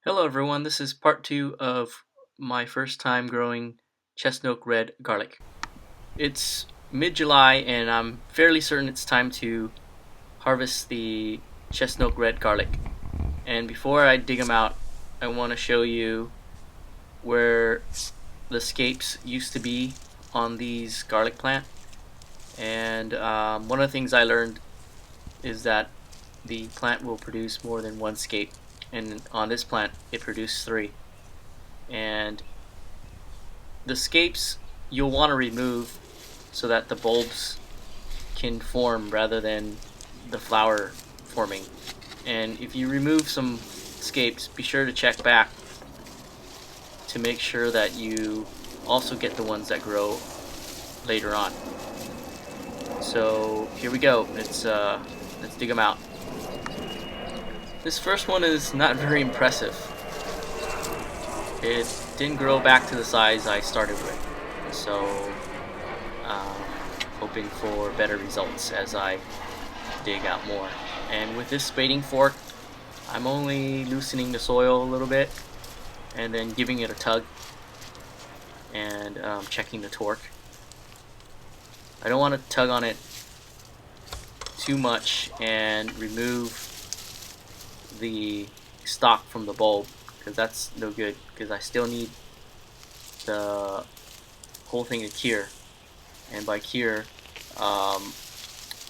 Hello everyone, this is part 2 of my first time growing Chesnok Red garlic. It's mid-July and I'm fairly certain it's time to harvest the Chesnok Red garlic. And before I dig them out, I want to show you where the scapes used to be on these garlic plant. And one of the things I learned is that the plant will produce more than one scape. And on this plant, it produced 3. And the scapes you'll want to remove so that the bulbs can form rather than the flower forming. And if you remove some scapes, be sure to check back to make sure that you also get the ones that grow later on. So here we go. Let's dig them out. This first one is not very impressive. It didn't grow back to the size I started with, so um, hoping for better results as I dig out more. And with this spading fork, I'm only loosening the soil a little bit and then giving it a tug and checking the torque. I don't want to tug on it too much and remove the stalk from the bulb, because that's no good, because I still need the whole thing to cure. And by cure,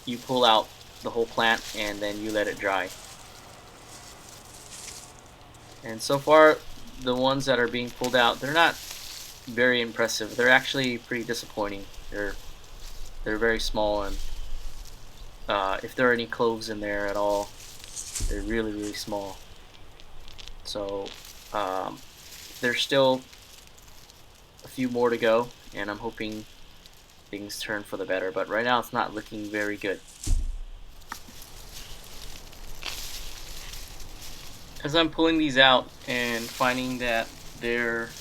you pull out the whole plant and then you let it dry. And so far, the ones that are being pulled out, they're not very impressive. They're actually pretty disappointing. They're very small, and if there are any cloves in there at all, they're really small. So there's still a few more to go, and I'm hoping things turn for the better, but right now it's not looking very good. As I'm pulling these out and finding that they're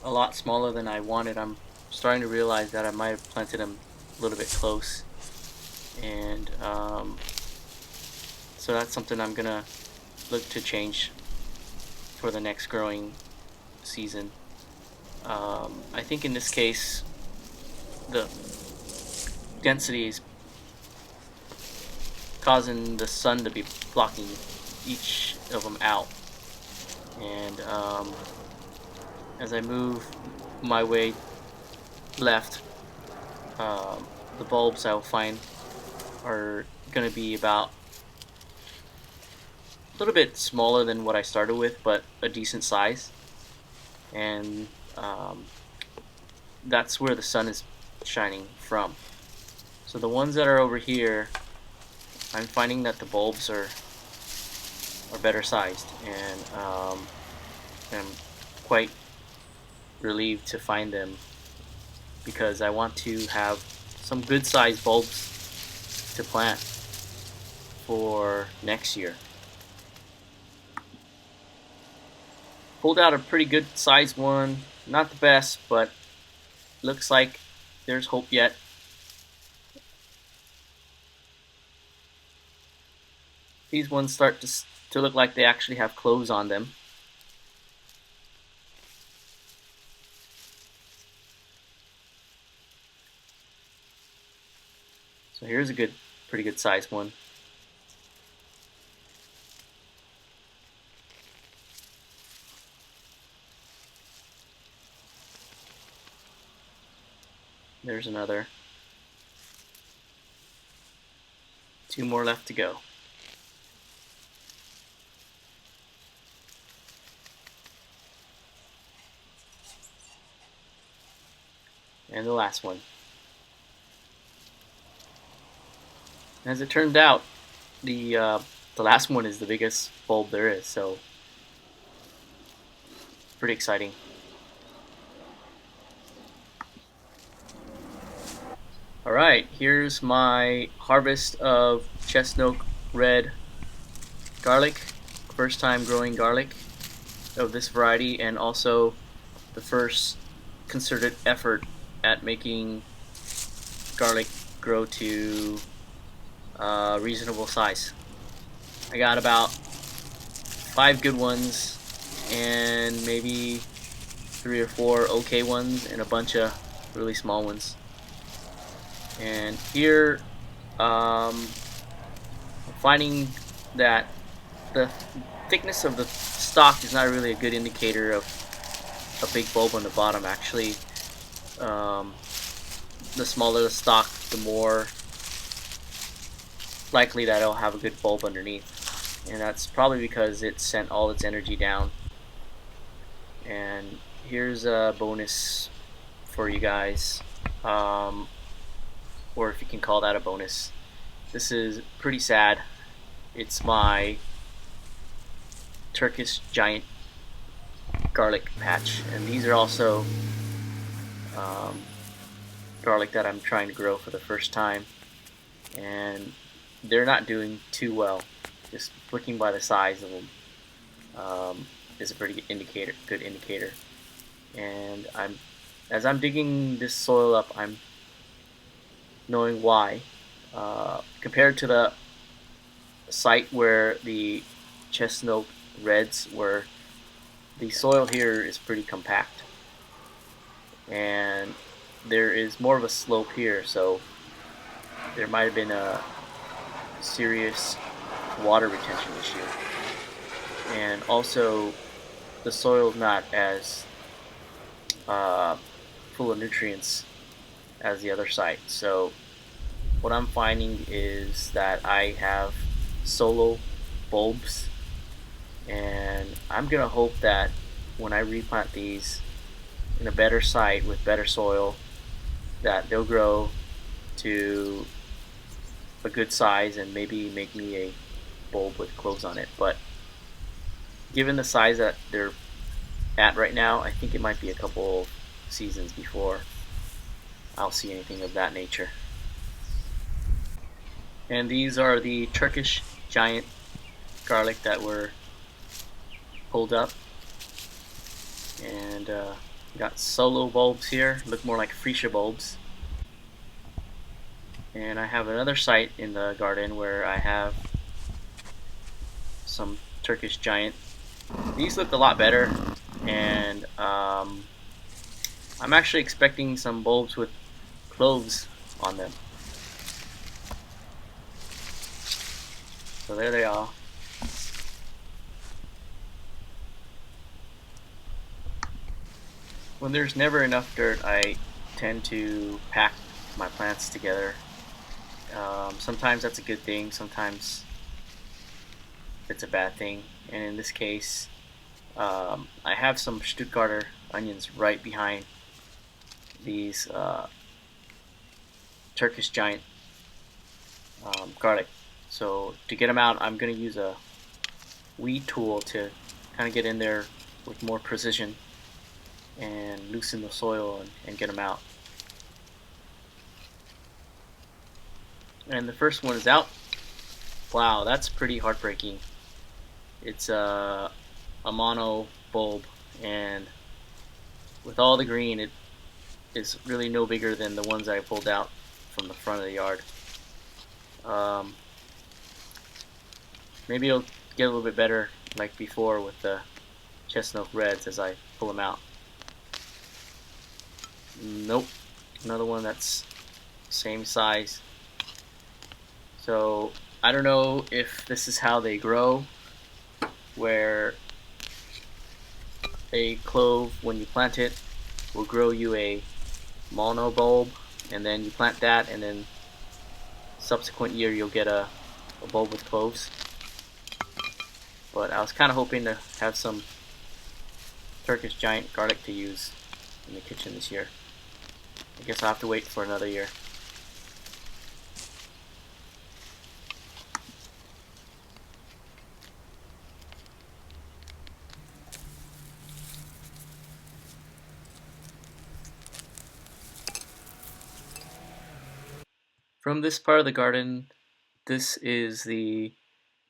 a lot smaller than I wanted, I'm starting to realize that I might have planted them a little bit close, and so that's something I'm gonna look to change for the next growing season. I think in this case the density is causing the sun to be blocking each of them out, and as I move my way left, the bulbs I will find are going to be about a little bit smaller than what I started with, but a decent size, and that's where the sun is shining from. So the ones that are over here, I'm finding that the bulbs are better sized, and I'm quite relieved to find them, because I want to have some good sized bulbs to plant for next year. Pulled out a pretty good sized one, not the best, but looks like there's hope yet. These ones start to look like they actually have cloves on them. So here's a pretty good sized one. There's another. 2 more left to go. And the last one. As it turned out, the last one is the biggest bulb there is, so pretty exciting. Alright, here's my harvest of Chesnok Red garlic. First time growing garlic of this variety, and also the first concerted effort at making garlic grow to reasonable size. I got about 5 good ones and maybe 3 or 4 okay ones, and a bunch of really small ones. And here, I'm finding that the thickness of the stalk is not really a good indicator of a big bulb on the bottom. Actually, um, the smaller the stalk, the more likely that it'll have a good bulb underneath. And that's probably because it sent all its energy down. And here's a bonus for you guys, um, or if you can call that a bonus. This is pretty sad. It's my Turkish Giant garlic patch, and these are also um, garlic that I'm trying to grow for the first time, and they're not doing too well. Just looking by the size of them is a pretty good indicator. And as I'm digging this soil up, I'm knowing why. Compared to the site where the Chesnok Reds were, the soil here is pretty compact, and there is more of a slope here, so there might have been a serious water retention issue. And also, the soil is not as uh, full of nutrients as the other site. So what I'm finding is that I have solo bulbs, and I'm gonna hope that when I replant these in a better site with better soil, that they'll grow to a good size and maybe make me a bulb with cloves on it. But given the size that they're at right now, I think it might be a couple of seasons before I'll see anything of that nature. And these are the Turkish Giant garlic that were pulled up. And got solo bulbs here, look more like freesia bulbs. And I have another site in the garden where I have some Turkish Giant. These look a lot better, and I'm actually expecting some bulbs with cloves on them. So there they are. When there's never enough dirt, I tend to pack my plants together. Sometimes that's a good thing, sometimes it's a bad thing. And in this case, I have some Stuttgarter onions right behind these Turkish Giant garlic. So to get them out, I'm going to use a weed tool to kind of get in there with more precision and loosen the soil and get them out. And the first one is out. Wow, that's pretty heartbreaking. It's a mono bulb, and with all the green, it is really no bigger than the ones I pulled out from the front of the yard. Um, Maybe it'll get a little bit better like before with the Chesnok Reds as I pull them out. Nope, another one that's same size. So I don't know if this is how they grow, where a clove, when you plant it, will grow you a mono bulb, and then you plant that, and then subsequent year you'll get a bulb with cloves. But I was kind of hoping to have some Turkish Giant garlic to use in the kitchen this year. I guess I'll have to wait for another year. From this part of the garden, this is the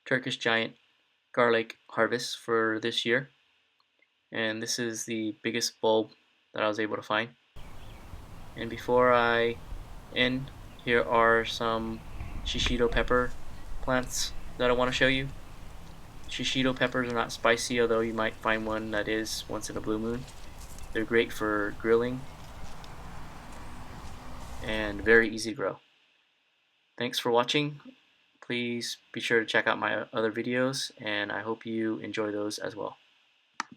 Turkish Giant garlic harvest for this year. And this is the biggest bulb that I was able to find. And before I end, here are some shishito pepper plants that I want to show you. Shishito peppers are not spicy, although you might find one that is once in a blue moon. They're great for grilling and very easy to grow. Thanks for watching. Please be sure to check out my other videos, and I hope you enjoy those as well.